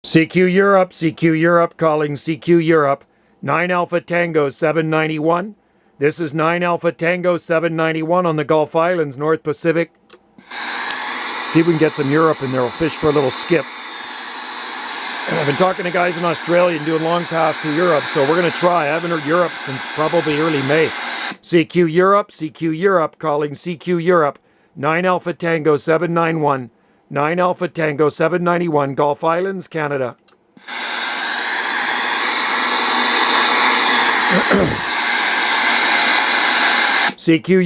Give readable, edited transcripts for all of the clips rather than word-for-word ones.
CQ Europe, calling CQ Europe, 9 Alpha Tango 791. This is 9 Alpha Tango 791 on the Gulf Islands, North Pacific. See if we can get some Europe in there. We'll fish for a little skip. I've been talking to guys in Australia and doing long path to Europe, so we're going to try. I haven't heard Europe since probably early May. CQ Europe, calling CQ Europe, 9 Alpha Tango 791. 9 Alpha Tango 791, Gulf Islands, Canada. CQ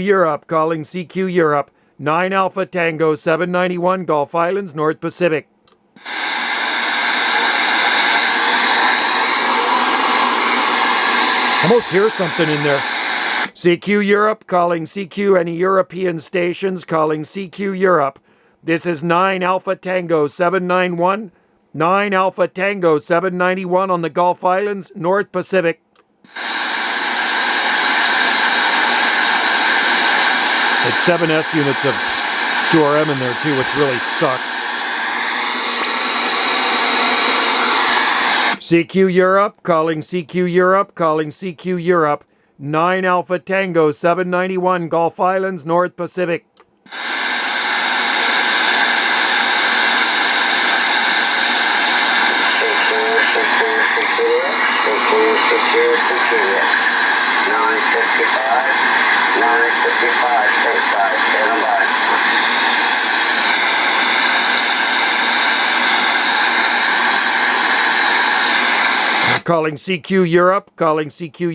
Europe, calling CQ Europe, 9 Alpha Tango 791, Gulf Islands, North Pacific. Almost hear something in there. CQ Europe, calling CQ, any European stations, calling CQ Europe. This is 9 Alpha Tango 791, 9 Alpha Tango 791 on the Gulf Islands, North Pacific. It's 7S units of QRM in there too, which really sucks. CQ Europe, calling CQ Europe, calling CQ Europe, 9 Alpha Tango 791, Gulf Islands, North Pacific. Calling CQ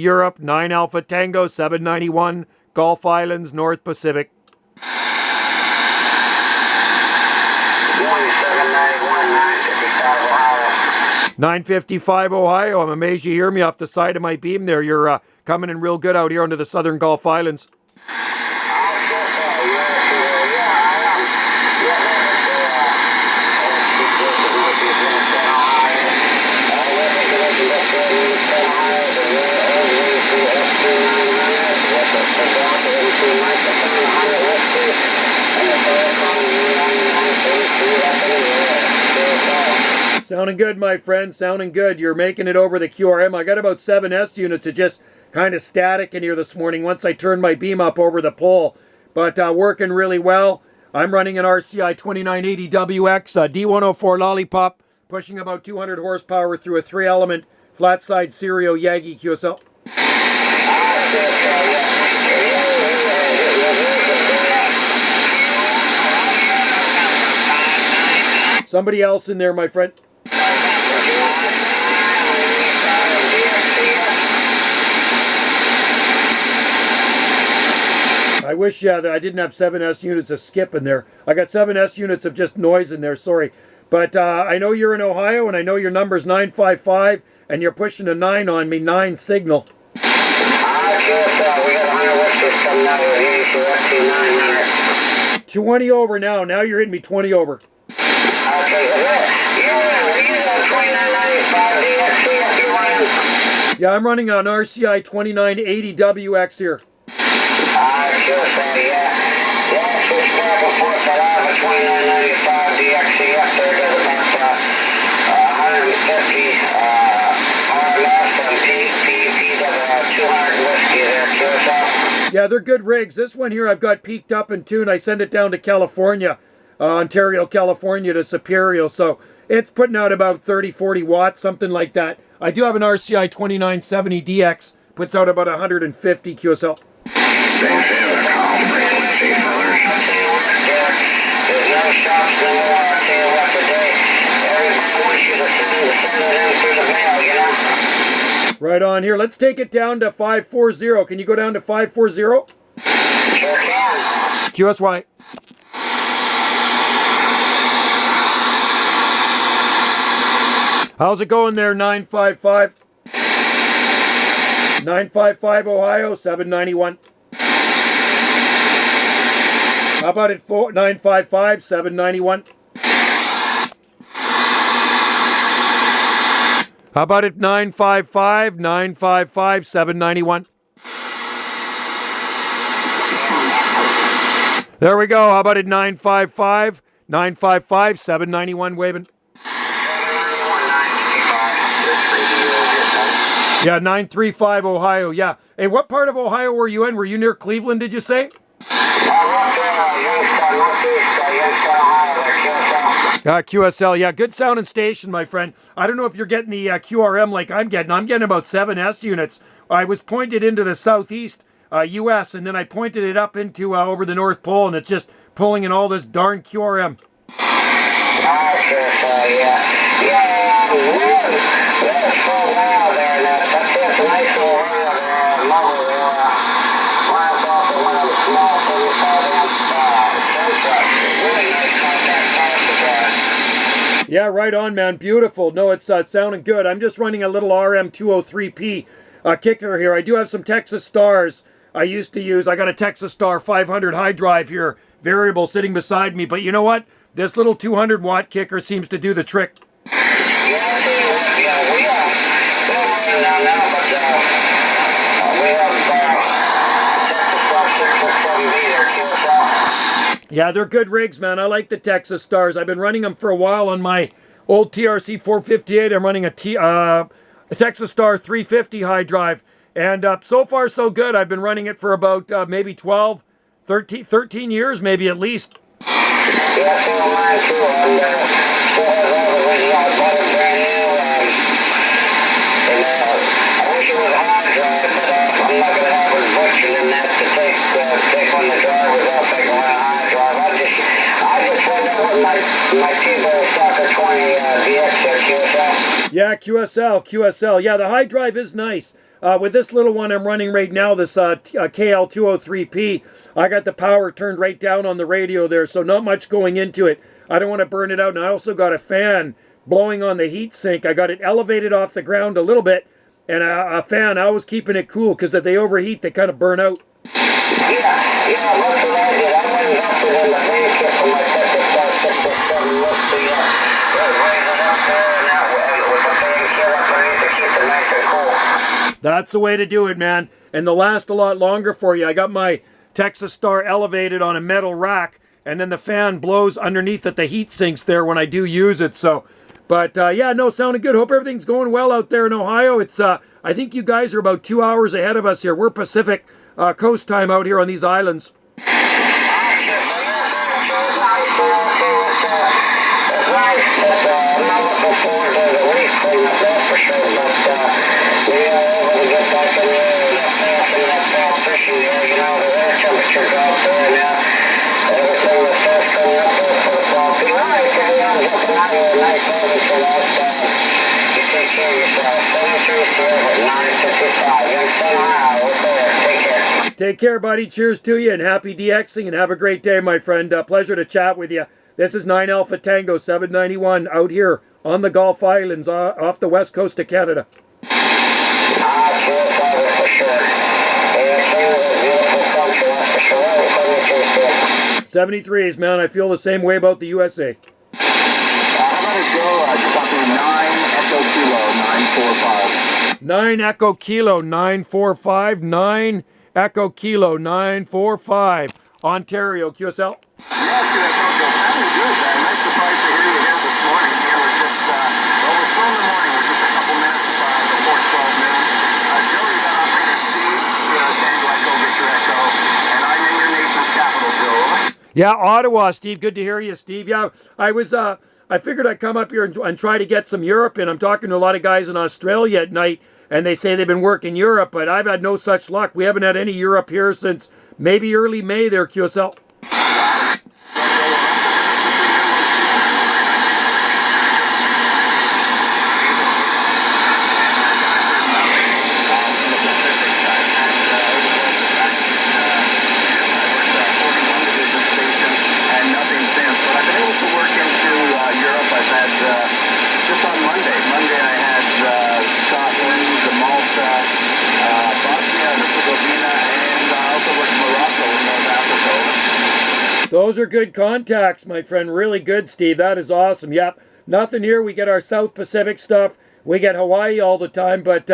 Europe, 9 Alpha Tango 791, Gulf Islands, North Pacific. 955 Ohio. I'm amazed you hear me off the side of my beam there. You're coming in real good out here onto the southern Gulf Islands. Sounding good, my friend. Sounding good. You're making it over the QRM. I got about 7S units of just kind of static in here this morning once I turned my beam up over the pole. But working really well. I'm running an RCI 2980WX, D104 Lollipop, pushing about 200 horsepower through a 3-element flat-side Serial Yagi QSL. Somebody else in there, my friend. I wish that I didn't have 7S units of skip in there. I got 7S units of just noise in there, sorry. But I know you're in Ohio, and I know your number's 955, and you're pushing a 9 on me, 9 signal. We got 100 whiskers coming out of here, 20 over now. Now you're hitting me 20 over. Okay, yeah, I'm running an RCI 2980WX here. Yeah, they're good rigs. This one here I've got peaked up and tuned. I send it down to California, Ontario, California to Superior. So it's putting out about 30, 40 watts, something like that. I do have an RCI 2970DX, puts out about 150 QSL. Right on here. Let's take it down to 540. Can you go down to 540? Sure can. QSY. How's it going there, 955? 955 Ohio, 791. How about it 955, 791? How about it 955, 955, 791? There we go. How about it 955, 955, 791 waving? Yeah, 935 Ohio. Yeah. Hey, what part of Ohio were you in? Were you near Cleveland, did you say? QSL, yeah, good sounding station, my friend. I don't know if you're getting the QRM like I'm getting. I'm getting about 7S units. I was pointed into the southeast U.S., and then I pointed it up into over the North Pole, and it's just pulling in all this darn QRM. Yeah, right on, man. Beautiful. No, it's sounding good. I'm just running a little RM203P kicker here. I do have some Texas Stars I used to use. I got a Texas Star 500 high drive here, variable, sitting beside me. But you know what? This little 200 watt kicker seems to do the trick. Yeah, they're good rigs, man. I like the Texas Stars. I've been running them for a while on my old TRC 458. I'm running a Texas Star 350 high drive. And so far, so good. I've been running it for about maybe 12, 13 years, maybe at least. Yeah, so mine too. And still has all the original button brand new. I wish it was hard drive, but I'm not going to have it butchered in that to take when the driver's off. I can run a hard drive. I just wonder what my T-Bowl Soccer 20 DX QSL. Yeah, QSL. Yeah, the high drive is nice. With this little one I'm running right now, this KL203P, I got the power turned right down on the radio there, so not much going into it. I don't want to burn it out, and I also got a fan blowing on the heat sink. I got it elevated off the ground a little bit, and a fan, I was keeping it cool, because if they overheat, they kind of burn out. Yeah, that's what I did. I went and helped it in the fan kit for my Texas Star 667. Look, raise it up there, and with the fan kit underneath to keep it nice and cool. That's the way to do it, man. And they'll last a lot longer for you. I got my Texas Star elevated on a metal rack, and then the fan blows underneath at the heat sinks there when I do use it. So, but yeah, no, sounding good. Hope everything's going well out there in Ohio. It's I think you guys are about 2 hours ahead of us here. We're Pacific Coast time out here on these islands. Take care, buddy. Cheers to you, and happy DXing, and have a great day, my friend. Pleasure to chat with you. This is 9 Alpha Tango 791 out here on the Gulf Islands off the west coast of Canada. For sure. 73s, man. I feel the same way about the USA. How about us go just up to 9 Echo Kilo 945. 9 Echo Kilo 945. 9 Echo Kilo 945. Ontario, QSL. Yes, QSL. Sounding good, man. Nice surprise to hear you here this morning. Here we're just, well, we're still in the morning. We're just a couple minutes before 12 noon. Joey, you got operator Steve, Tango Echo, Victor Echo, and I'm in your nation's capital, Joe. Yeah, Ottawa, Steve. Good to hear you, Steve. Yeah, I was, I figured I'd come up here and try to get some Europe in. I'm talking to a lot of guys in Australia at night, and they say they've been working Europe, but I've had no such luck. We haven't had any Europe here since maybe early May there, QSL. Those are good contacts, my friend. Really good, Steve. That is awesome. Yep. Nothing here. We get our South Pacific stuff. We get Hawaii all the time, but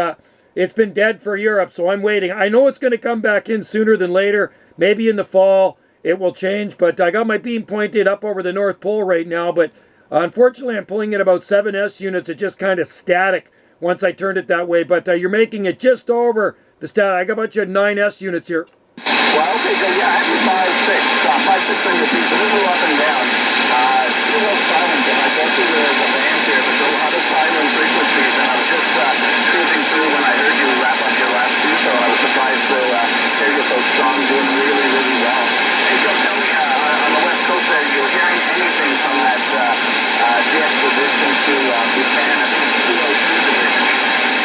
it's been dead for Europe, so I'm waiting. I know it's going to come back in sooner than later. Maybe in the fall it will change, but I got my beam pointed up over the North Pole right now, but unfortunately I'm pulling at about 7S units. It's just kind of static once I turned it that way. But you're making it just over the stat. I got a bunch of 9S units here. Well, okay, so yeah, I have 5.6 on your feet, so this is a little up and down. It's a little silent, and I go through the band here, but there's a lot of silent frequencies, and I was just cruising through when I heard you wrap up your last two, so I was surprised to hear you so strong, doing really, really well. Hey, Joe, tell me, on the West Coast there, you were hearing anything from that de-expedition to Buchanan? I think it's 202 division.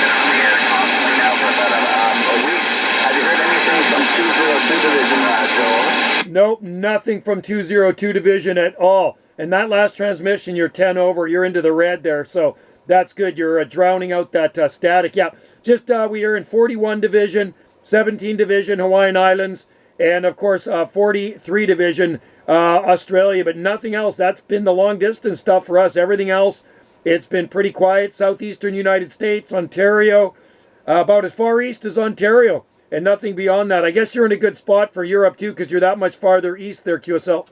Been on the air constantly now for about a week. Have you heard anything from 202 division, Joe? Nope, nothing from 202 division at all. And that last transmission, you're 10 over. You're into the red there, so that's good. You're drowning out that static. Yeah, just we are in 41 division, 17 division, Hawaiian Islands, and of course 43 division, Australia. But nothing else. That's been the long distance stuff for us. Everything else, it's been pretty quiet. Southeastern United States, Ontario, about as far east as Ontario. And nothing beyond that. I guess you're in a good spot for Europe too, because you're that much farther east there, QSL.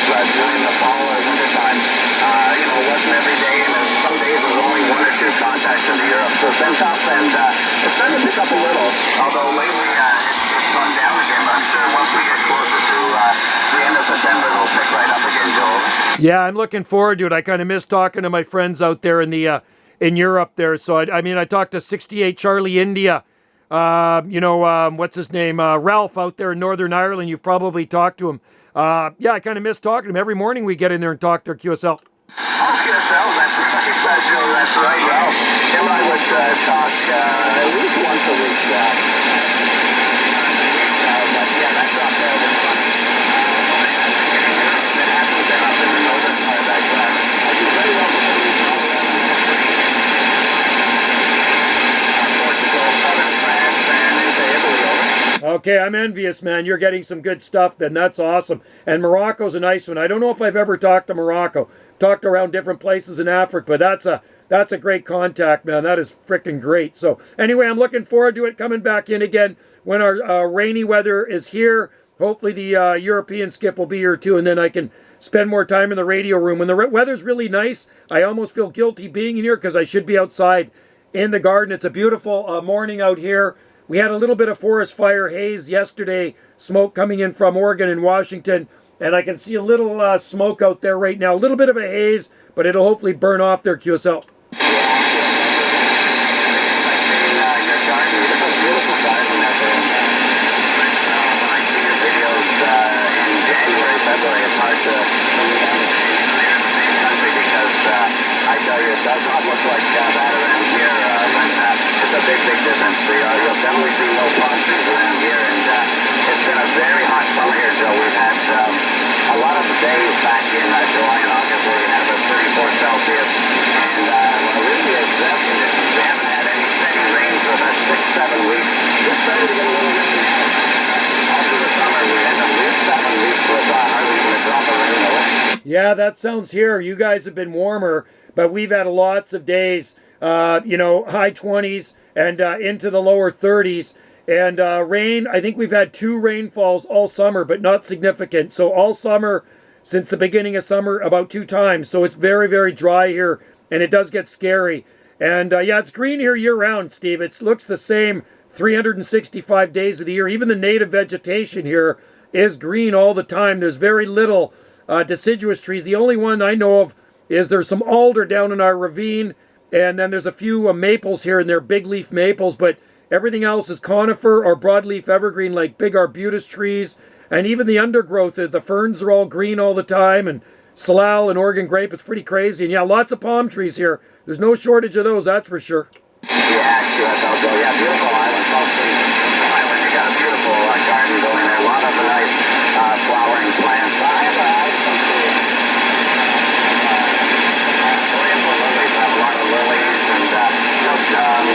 During the fall or winter time, it wasn't every day, and some days there was only one or two contacts into Europe. So it's been tough, and it's starting to pick up a little. Although lately it's gone down again. But I'm sure once we get closer to the end of September, it'll pick right up again, Joel. Yeah, I'm looking forward to it. I kind of miss talking to my friends out there in the in Europe there. So I talked to 68 Charlie India. What's his name? Ralph out there in Northern Ireland. You've probably talked to him. Yeah, I kind of miss talking to him. Every morning we get in there and talk to QSL. Oh, QSL, that's right, Joe, that's right, Ralph. Him and I would talk at least once a week. But yeah, that drop there was funny. It hasn't been up in the northern part of that glass. I do very well before we know Portugal, southern France, and into Italy, over. Okay, I'm envious, man. You're getting some good stuff then. That's awesome. And Morocco's a nice one. I don't know if I've ever talked to Morocco. Talked around different places in Africa, but that's a great contact, man. That is freaking great. So anyway, I'm looking forward to it coming back in again when our rainy weather is here. Hopefully the European skip will be here too, and then I can spend more time in the radio room. When the weather's really nice, I almost feel guilty being in here because I should be outside in the garden. It's a beautiful morning out here. We had a little bit of forest fire haze yesterday, smoke coming in from Oregon and Washington, and I can see a little smoke out there right now. A little bit of a haze, but it'll hopefully burn off there, QSL. I tell you, it does not look like that around here. It's a big, big difference. You'll definitely see no palm trees around here, and it's been a very hot summer here, Joe. We've had a lot of days back in July and August where we had about 34 Celsius, and what really is exception is we haven't had any steady rain for about 6-7 weeks. Just started to get a little rain now. All through the summer, we had at least 7 weeks with hardly even a drop of rain, though. Yeah, that sounds here. You guys have been warmer, but we've had lots of days, high 20s and into the lower 30s. And rain, I think we've had 2 rainfalls all summer, but not significant. So all summer, since the beginning of summer, about 2 times. So it's very, very dry here, and it does get scary. And yeah, it's green here year-round, Steve. It looks the same 365 days of the year. Even the native vegetation here is green all the time. There's very little deciduous trees. The only one I know of is there's some alder down in our ravine, and then there's a few maples here, and they're big leaf maples, but everything else is conifer or broadleaf evergreen, like big arbutus trees, and even the undergrowth, the ferns are all green all the time, and salal and Oregon grape, it's pretty crazy. And yeah, lots of palm trees here. There's no shortage of those, that's for sure. Yeah, sure, that's also, yeah, beautiful island, island, you got a beautiful garden going there, a lot of nice flowering plants. I have some oriental lilies. I have a lot of lilies, and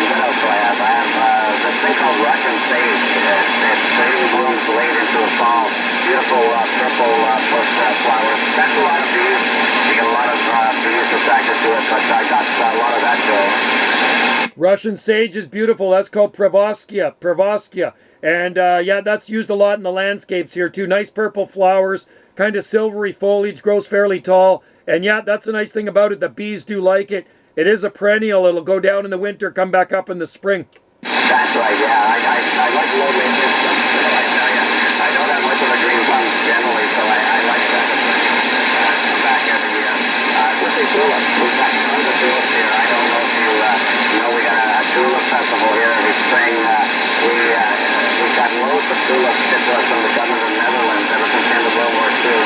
what else do I have? I have this thing called Russian sage. It blooms late into the fall. Beautiful purple bush flowers. That's a lot of bees. You get a lot of bees attracted to it, but I got a lot of that, Joe. Russian sage is beautiful. That's called Pravoskya. And yeah, that's used a lot in the landscapes here too. Nice purple flowers, kind of silvery foliage, grows fairly tall. And yeah, that's a nice thing about it. The bees do like it. It is a perennial. It'll go down in the winter, come back up in the spring. That's right, yeah. I like low maintenance stuff, so I tell you. I don't have much of a green thumb generally, so I like that. Come back every year. Just the tulips. We've got tons of tulips here. I don't know if you know we got a tulip festival here every spring. We've got loads of tulips shipped to us from the government of the Netherlands ever since the end of World War II.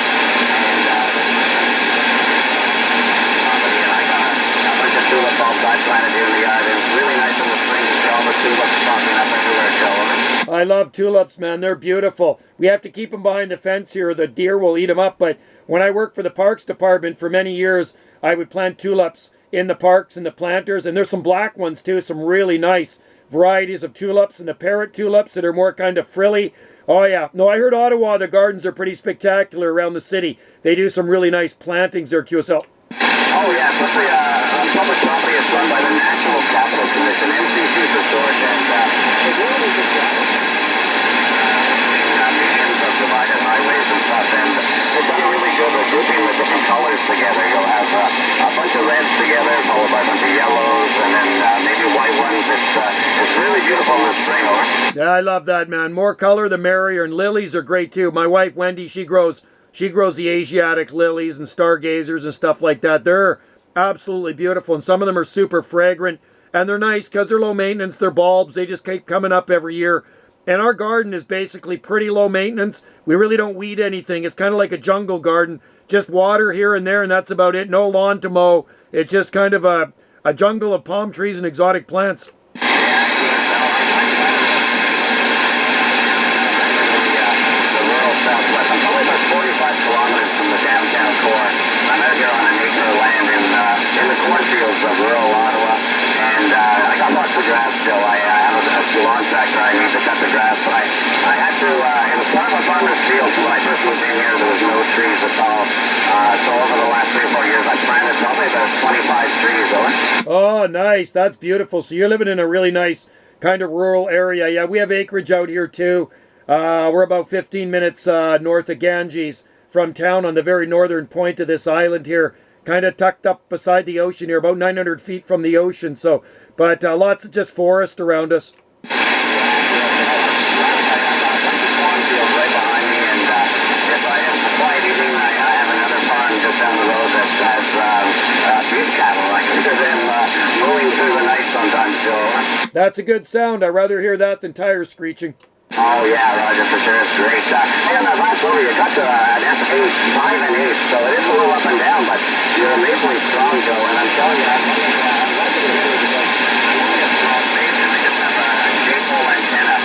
And I got a bunch of tulip bulbs I planted here in the yard. It's really nice in the spring to see all the tulips popping up everywhere, Joe. I love tulips, man. They're beautiful. We have to keep them behind the fence here. The deer will eat them up. But when I worked for the Parks Department for many years, I would plant tulips in the parks and the planters. And there's some black ones too, some really nice varieties of tulips, and the parrot tulips that are more kind of frilly. Oh yeah. No, I heard Ottawa, the gardens are pretty spectacular around the city. They do some really nice plantings there, QSL. Oh yeah, especially public property is run by the National Capital Commission, NCC for short, and it's really good job. Medians, subdivided highways and stuff, and they've done a really good with grouping the different colors together. You'll have a bunch of reds together, followed by a bunch of yellows, and then maybe white ones. It's really beautiful in the spring, over. Yeah, I love that, man. More color, the merrier, and lilies are great too. My wife, Wendy, she grows the Asiatic lilies and stargazers and stuff like that. They're absolutely beautiful, and some of them are super fragrant, and they're nice because they're low maintenance. They're bulbs. They just keep coming up every year. And our garden is basically pretty low maintenance. We really don't weed anything. It's kind of like a jungle garden. Just water here and there, and that's about it. No lawn to mow. It's just kind of a jungle of palm trees and exotic plants. Southwest. I'm probably about 45 kilometers from the downtown core. I'm out here on an acre of land in the cornfields of rural Ottawa, and I got lots of grass still. I have a lawn tractor. I need to cut the grass, but I had to, it was part of a farmer's field, so when I first moved in here, there was no trees at all. So over the last 3 or 4 years, I've planted probably about 25 trees, over. Oh, nice. That's beautiful. So you're living in a really nice kind of rural area. Yeah, we have acreage out here too. We're about 15 minutes north of Ganges from town on the very northern point of this island here, kind of tucked up beside the ocean here, about 900 feet from the ocean. So, but lots of just forest around us. Just down the road that has beef cattle. I can hear them moving through the night sometimes, Joe. That's a good sound. I'd rather hear that than tires screeching. Oh yeah, Roger, for sure, it's great. Hey, on that last over, you got to an F8, 5 and 8, so it is a little up and down, but you're amazingly strong, Joe, and I'm telling you, I'm liking it here because I'm only a small space, and I just have a J-pole antenna.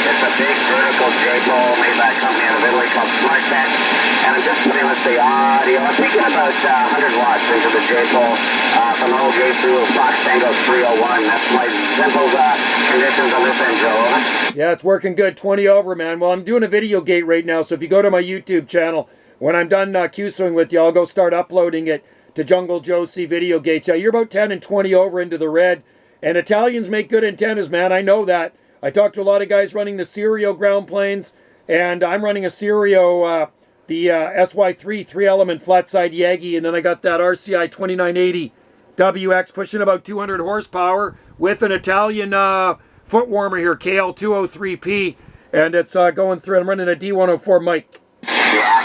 It's a big vertical J-pole made by a company out of Italy called SmartNet, and I'm just putting, let's say, audio. I'm taking about 100 watts into the J-pole from the old J2 Fox Tango 301. That's my simple conditions on this end, Joe. Yeah, it's working good. 20 over, man. Well, I'm doing a video gate right now, so if you go to my YouTube channel, when I'm done QSing with you, I'll go start uploading it to Jungle Joe C Video Gates. Yeah, you're about 10 and 20 over into the red, and Italians make good antennas, man. I know that. I talked to a lot of guys running the Serio ground planes, and I'm running a Serio, the SY3 3-element flat-side Yagi, and then I got that RCI 2980 WX pushing about 200 horsepower with an Italian foot warmer here, KL203P, and it's going through. I'm running a D104 mic. Yeah,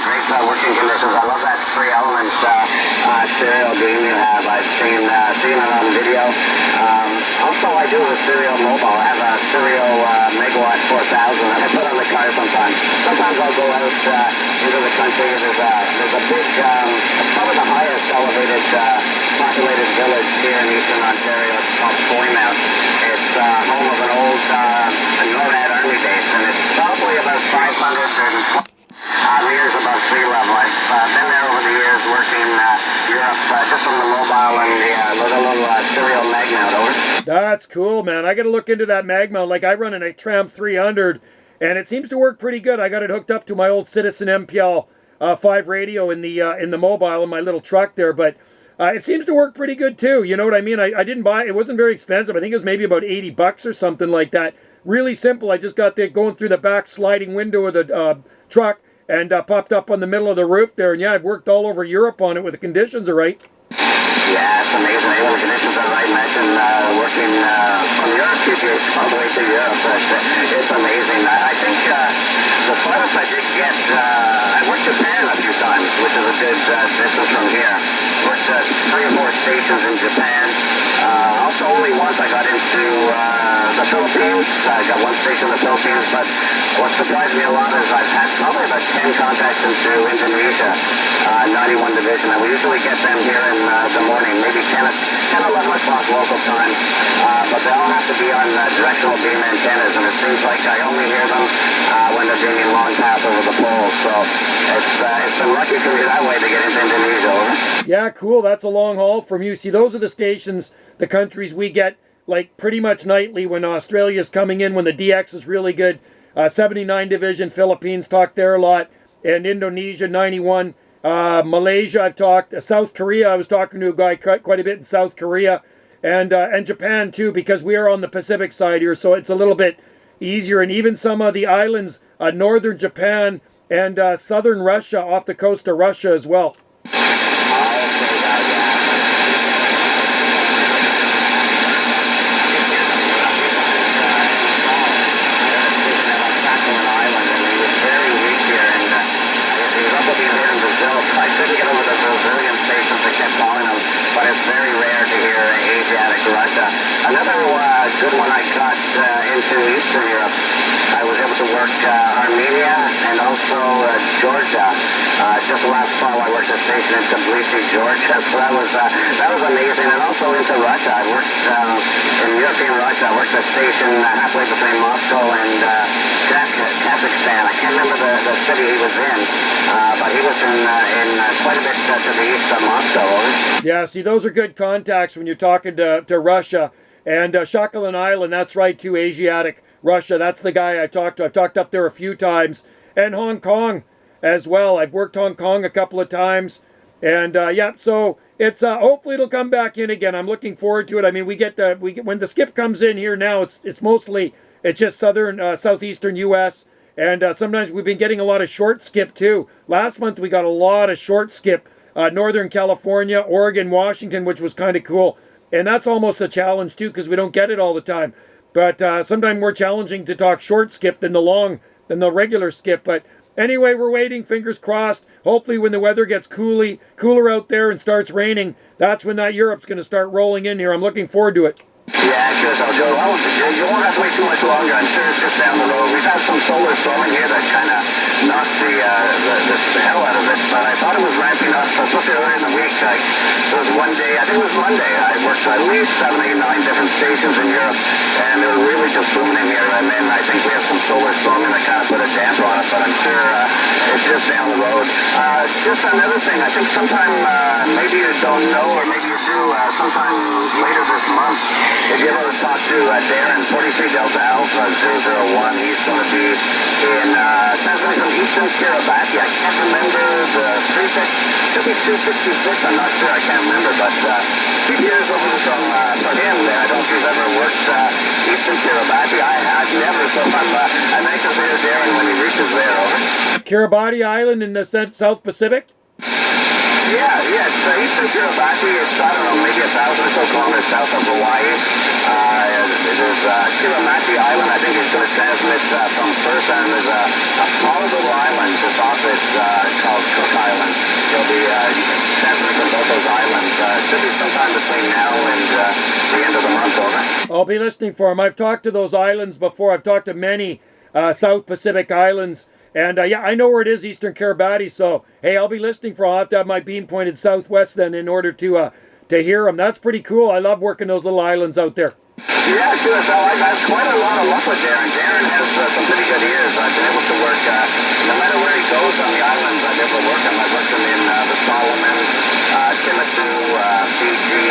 great working conditions. I love that 3-element stereo game you have. I've seen it on video. Also, I do a stereo mobile. I have a stereo Megawatt 4000 that I put on the car sometimes. Sometimes I'll go out into the country. There's a big, probably the highest elevated populated village here in eastern Ontario. It's called Foymount. It's home of an old NORAD Army base, and it's probably about 500 meters above sea level. I've been there over the years working Europe just from the mobile and the little stereo mag mount, over. That's cool, man. I got to look into that mag mount. Like, I run a Tramp 300, and it seems to work pretty good. I got it hooked up to my old Citizen MPL 5 radio in the mobile in my little truck there, but it seems to work pretty good too. You know what I mean? I didn't buy it. It wasn't very expensive. I think it was maybe about $80 or something like that. really simple. I just got there going through the back sliding window of the truck and popped up on the middle of the roof there. And yeah, I've worked all over Europe on it when the conditions are right. Yeah, it's amazing. When the conditions are right, imagine working from Europe all the way to Europe. It's amazing. I think the farthest I did get, I went to Japan a few times, which is a good distance from here. Worked 3 or 4 stations in Japan. Also, only once I got into the Philippines. I got 1 station in the Philippines, but what surprised me a lot is I've had probably about 10 contacts into Indonesia, 91 Division, and we usually get them here in the morning, maybe 10, 11 o'clock local time, but they all have to be on directional beam antennas, and it seems like I only hear them when they're being in long path over the poles, so it's been lucky for me that way to get into Indonesia. Over. Yeah, cool. That's a long haul from you. See, those are the stations, the countries we get like pretty much nightly when Australia's coming in, when the DX is really good. 79 Division, Philippines, talked there a lot, and Indonesia, 91. Malaysia, I've talked. South Korea, I was talking to a guy quite a bit in South Korea, and Japan too, because we are on the Pacific side here, so it's a little bit easier. And even some of the islands, northern Japan and southern Russia, off the coast of Russia as well. Another good one I got into Eastern Europe. I was able to work Armenia and also Georgia. Just last fall, I worked a station in Tbilisi, Georgia. So that was amazing. And also into Russia. I worked in European Russia. I worked a station halfway between Moscow and Kazakhstan. I can't remember the city he was in, but he was in quite a bit to the east of Moscow. Yeah, see, those are good contacts when you're talking to Russia. And Sakhalin Island, that's right, too, Asiatic Russia. That's the guy I talked to. I've talked up there a few times. And Hong Kong as well. I've worked Hong Kong a couple of times. And yeah, so it's hopefully it'll come back in again. I'm looking forward to it. I mean, we get when the skip comes in here now, it's mostly just southern, southeastern U.S. And sometimes we've been getting a lot of short skip too. Last month we got a lot of short skip, Northern California, Oregon, Washington, which was kind of cool. And that's almost a challenge too, because we don't get it all the time. But sometimes more challenging to talk short skip than the regular skip. But anyway, we're waiting, fingers crossed. Hopefully when the weather gets cooler out there and starts raining, that's when that Europe's going to start rolling in here. I'm looking forward to it. Yeah, sure, so Joe. Well, you won't have to wait too much longer. I'm sure it's just down the road. We've had some solar storming here that kind of knocked the hell out of it, but I thought it was ramping up, especially earlier in the week. There was one day, I think it was Monday, I worked at least 7, 8, 9 different stations in Europe, and they were really just booming here, and then I think we have some solar storming that kind of put a damper on it, but I'm sure it's just down the road. Just another thing, I think sometime, maybe you don't know, or maybe you do, sometime later this month, if you ever talk to Darren, 43 Delta Alpha 001, he's going to be in transmitting from Eastern Kiribati. I can't remember the prefix. Should be 266. I'm not sure. I can't remember. But keep your ears open from him. I don't know if he's ever worked Eastern Kiribati. I've never. So I'm anxious to hear Darren when he reaches there. Over. Kiribati Island in the South Pacific? Yeah, it's Eastern Kiribati. It's, I don't know, maybe 1,000 or so kilometers south of Hawaii. There's Kiribati Island, I think it's going to transmit from first, and there's a small little island just off it called Cook Island. They'll be transmitting from both those islands. Should be sometime between now and the end of the month, over. I'll be listening for them. I've talked to those islands before. I've talked to many South Pacific islands. And yeah, I know where it is, Eastern Kiribati. So, hey, I'll be listening for. I'll have to have my beam pointed southwest then in order to hear them. That's pretty cool. I love working those little islands out there. Yeah, sure. So I've had quite a lot of luck with Darren. Darren has some pretty good ears. I've been able to work, no matter where he goes on the islands, I've been able to work him. I've worked him in the Solomon, Timbuktu, Fiji.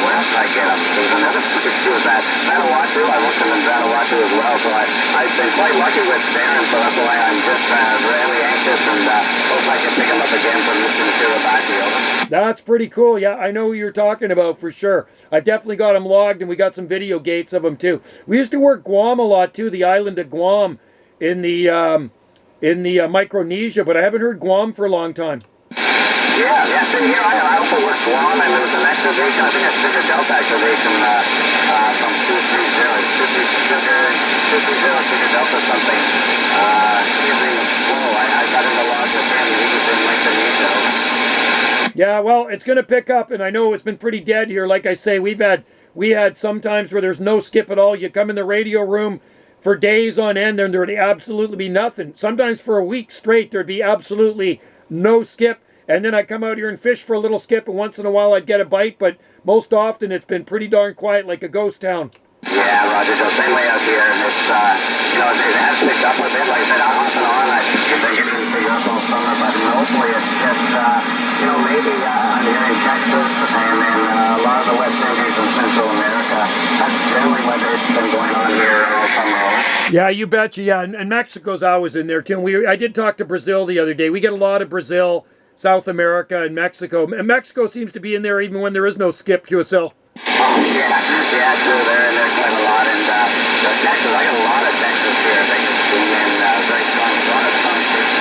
Where else did I get him? There was another specific too. Was that Vanuatu? I worked him in Vanuatu as well. So I've been quite lucky with Darren. So that's why I'm just really anxious and hope I can pick him up again from Mr. Kiribati. That's pretty cool. Yeah, I know who you're talking about for sure. I've definitely got them logged, and we got some video gates of them too. We used to work Guam a lot too, the island of Guam in the Micronesia, but I haven't heard Guam for a long time. Yeah, same here. I also worked Guam, and there was an exhibition, I think a Sugar Delta exhibition from 230 Sugar Delta something. His name was Flo. I got in the lodge with him, he was in Micronesia. Yeah, well, it's going to pick up, and I know it's been pretty dead here. Like I say, we had some times where there's no skip at all. You come in the radio room for days on end, and there'd absolutely be nothing. Sometimes for a week straight, there'd be absolutely no skip. And then I'd come out here and fish for a little skip, and once in a while I'd get a bite, but most often it's been pretty darn quiet, like a ghost town. Yeah, Roger, so same way out here, and it's, it has picked up a bit, like I said, off and on, I've been getting into Europe all summer, but mostly it's just, maybe here in Texas, and then a lot of the West Indies and Central America. That's generally what it's been going on here all summer long. Yeah, you betcha, yeah, and Mexico's always in there, too. I did talk to Brazil the other day. We get a lot of Brazil, South America, and Mexico. And Mexico seems to be in there even when there is no skip, QSL. Yeah, true, they're in there quite a lot, and Texas, I got a lot of Texas here. They just came in very strong, a lot of strong fish.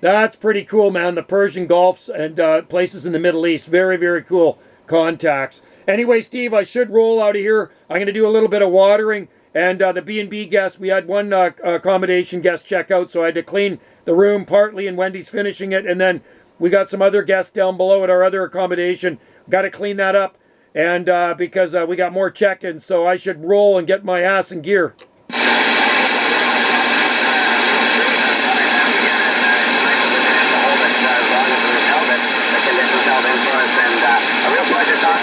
That's pretty cool, man. The Persian Gulfs and places in the Middle East. Very, very cool contacts. Anyway, Steve, I should roll out of here. I'm going to do a little bit of watering. And the B&B guest, we had one accommodation guest check out, so I had to clean the room partly, and Wendy's finishing it. And then we got some other guests down below at our other accommodation. Got to clean that up, and because we got more check-ins, so I should roll and get my ass in gear.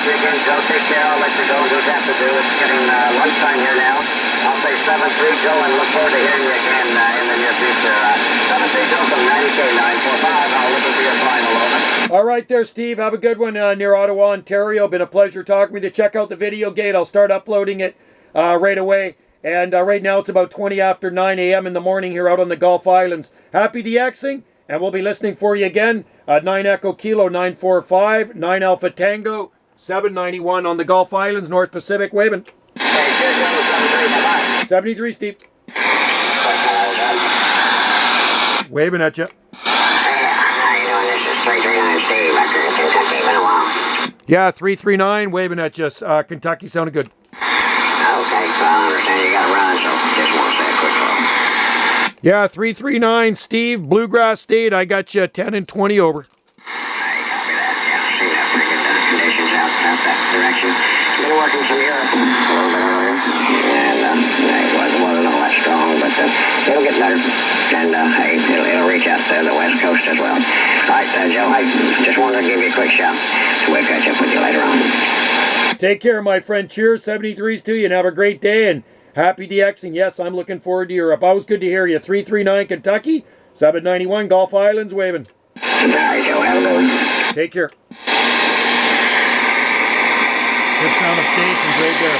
Again, Joe, take care. I'll let you go and do what you have to do. It's getting lunchtime here now. I'll say 7-3, Joe, and look forward to hearing you again in the near future. 7-3, Joe, from 9EK945. I'll listen to your final, over. All right there, Steve. Have a good one near Ottawa, Ontario. Been a pleasure talking with you. Check out the video gate. I'll start uploading it right away. And right now it's about 20 after 9 a.m. in the morning here out on the Gulf Islands. Happy DXing, and we'll be listening for you again. 9 Echo Kilo 945, 9 Alpha Tango 791 on the Gulf Islands, North Pacific, waving. 73, Steve. Waving at you. How you doing? This is 339 Steve. After Kentucky, been a while. Yeah, 339, waving at you. Kentucky sounded good. Okay, well, I understand you got to run, so just want to say a quick call. Yeah, 339 Steve, Bluegrass State. I got you 10 and 20 over. That direction. Been working from Europe a little bit earlier, and it wasn't all that strong, but it'll get better, and it'll reach out to the West Coast as well. All right, Joe, I just wanted to give you a quick shout. We'll catch up with you later on. Take care, my friend. Cheers, 73s to you, and have a great day, and happy DXing. Yes, I'm looking forward to Europe. Always good to hear you. 339 Kentucky, 791 Gulf Islands, waving. All right, Joe, have a good one. Take care. Good sound of stations right there.